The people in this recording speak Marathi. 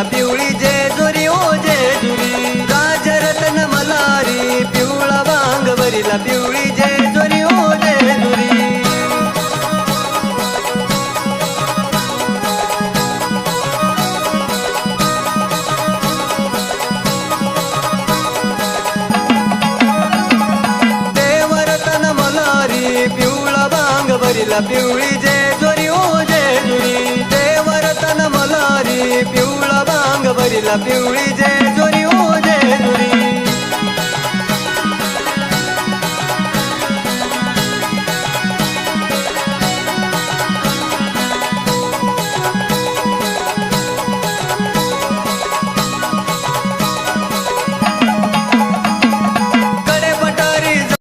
भरिला पिवळी जेजुरी ओ जेजुरी राजरत्न मल्हारी पिवळा वांग भरिला पिवळी जेजुरी ओ जेजुरी देवरत्न मल्हारी पिवळा वांग भरिला पिवळी जेजुरी ओ जेजुरी देवरत्न मल्हारी पिवळा वांग भरिला पिवळी जेजुरी ओ जेजुरी